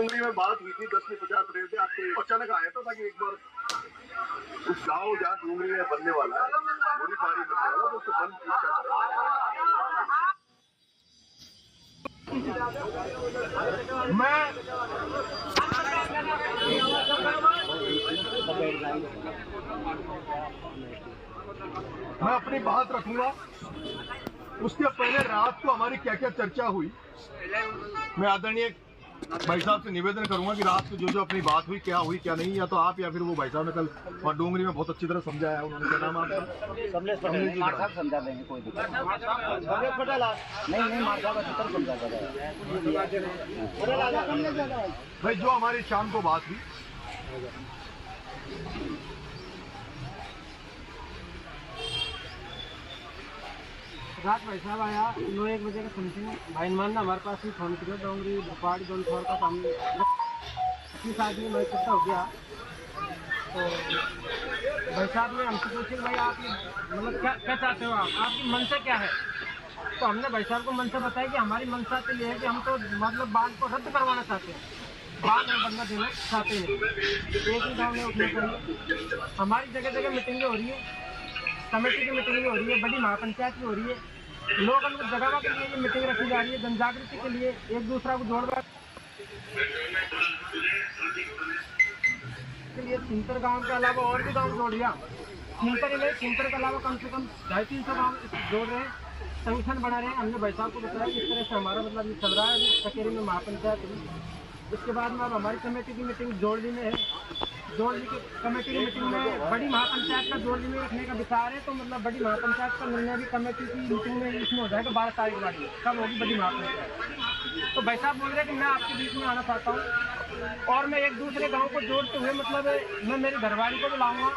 डोंगरी में बात हुई थी 10 से 50 ट्रेन से आपके अचानक आया था ताकि एक बार उस गाँव जहाँ डोंगरी में बनने वाला है बड़ी पारी बनने वाला तो उससे बंद पूछा। मैं अपनी बात रखूंगा। उसके पहले रात को हमारी क्या क्या चर्चा हुई, मैं आदरणीय भाई साहब से निवेदन करूंगा कि रात को जो अपनी बात हुई क्या नहीं, या तो आप या फिर वो भाई साहब ने कल वहाँ डोंगरी में बहुत अच्छी तरह समझाया है। उन्होंने क्या नाम आपका? समझा देंगे, कोई दिक्कत नहीं, भाई जो हमारी शाम को बात हुई, रात भाई साहब आया 9-1 बजे का समथिंग, भाई मान ने हमारे पास ही फोन किया डोंगरी भोपाल गोलफोर का काम 30 आदमी मैं इकट्ठा हो गया। तो भाई साहब ने हमसे पूछे भाई आप मतलब क्या चाहते हो, आपकी मंशा क्या है। तो हमने भाई साहब को मंशा बताया कि हमारी मंशा तो ये है कि हम तो मतलब बांध को रद्द करवाना चाहते हैं, बांध में बनना देना चाहते हैं, एक ही गाँव में उठना चाहिए। हमारी जगह जगह मीटिंगें हो रही है, कमेटी की मीटिंग हो रही है, बड़ी महापंचायत की हो रही है, लोगों को जगावा के लिए ये मीटिंग रखी जा रही है, जन जागृति के लिए, एक दूसरा को जोड़वा के लिए। सिंतर गांव के अलावा और भी गांव जोड़ दिया, सिंतर के अलावा कम से कम 250-300 गाँव जोड़ रहे हैं, संगठन बना रहे हैं। हमने भाई साहब को बताया इस तरह से हमारा मतलब ये चल रहा है। कचेरी में महापंचायत हुई, उसके बाद में अब हमारी कमेटी की मीटिंग जोड़ली में है। जोड़ली की कमेटी की मीटिंग में बड़ी महापंचायत का जोड़ली में रखने का विचार है। तो मतलब बड़ी महापंचायत का निर्णय भी कमेटी की मीटिंग में इसमें हो जाएगा 12 तारीख वाली, कब होगी बड़ी महापंचायत। तो भाई साहब बोल रहे हैं कि मैं आपके बीच में आना चाहता हूँ और मैं एक दूसरे गांव को जोड़ते हुए मतलब मैं मेरी घरवाली को बुलाऊंगा,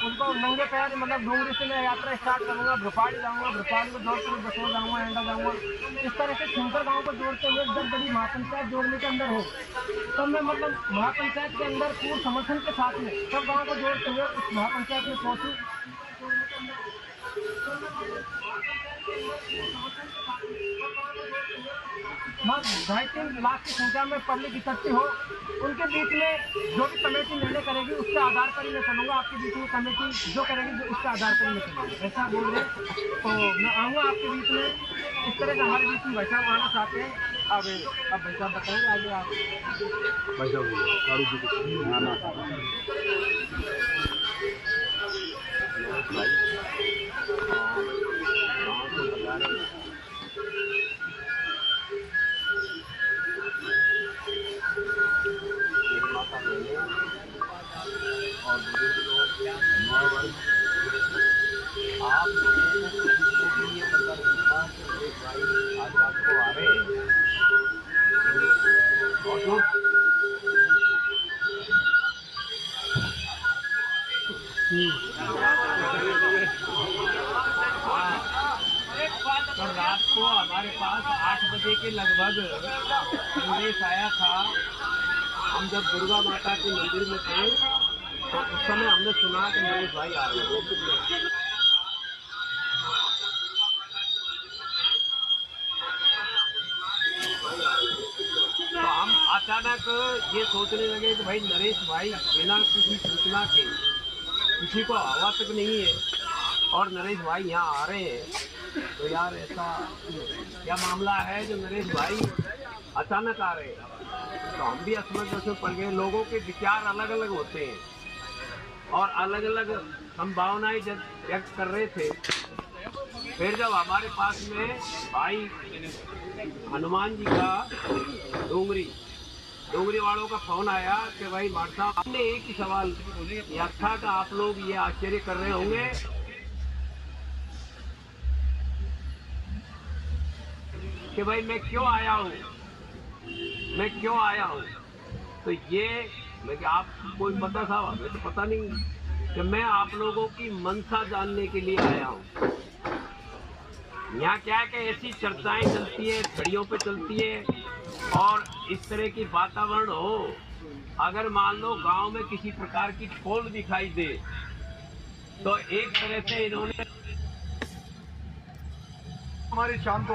उनको नंगे पैर मतलब डोंगरी से मैं यात्रा स्टार्ट करूंगा, भोपाल जाऊंगा, भोपाल को जोड़ते हुए बसों जाऊंगा, एंडा जाऊंगा। इस तरह से सिंकर गाँव को जोड़ते हुए जब बड़ी महापंचायत जोड़ने के अंदर हो तब मैं मतलब महापंचायत के अंदर पूर्ण समर्थन के साथ में सब गाँव को जोड़ते हुए उस महापंचायत में पहुंचूं। 2.5-3 लाख की संख्या में पब्लिक इकट्ठी हो, उनके बीच में जो भी कमेटी निर्णय करेगी उसके आधार पर ही मैं चलूंगा। आपके बीच में कमेटी जो करेगी उसके आधार पर ही मैं चलूंगा, ऐसा बोल रहे हैं। तो मैं आऊँगा आपके बीच में, इस तरह से हमारे बीच में भाई साहब आना चाहते हैं। अब भाई साहब बताएंगे आगे आप। भाई साहब और बुजुर्ग लोग आप लोगों को भी ये पता नहीं था कि एक भाई आज रात को आ रहे हैं और जो कल रात को हमारे पास 8 बजे के लगभग संदेश आया था। हम जब दुर्गा माता के मंदिर में थे तो उस समय हमने सुना कि नरेश भाई आ रहे हैं। तो हम अचानक ये सोचने लगे कि भाई नरेश भाई बिना किसी सूचना के, किसी को हवा तक नहीं है और नरेश भाई यहाँ आ रहे हैं, तो यार ऐसा क्या मामला है जो नरेश भाई अचानक आ रहे हैं। तो हम भी असमंजस में पड़ गए। लोगों के विचार अलग अलग होते हैं और अलग अलग हम भावनाएं व्यक्त कर रहे थे। फिर जब हमारे पास में भाई हनुमान जी का डोंगरी वालों का फोन आया कि भाई मार साहब, हमने एक ही सवाल किया था कि आप लोग ये आश्चर्य कर रहे होंगे कि भाई मैं क्यों आया हूँ। तो ये मैं आपको पता था, हमें तो पता नहीं कि मैं आप लोगों की मनसा जानने के लिए आया हूँ। यहाँ क्या है कि ऐसी चर्चाएं चलती है, घड़ियों पे चलती है और इस तरह की वातावरण हो, अगर मान लो गांव में किसी प्रकार की खोल दिखाई दे तो एक तरह से इन्होंने हमारी शाम को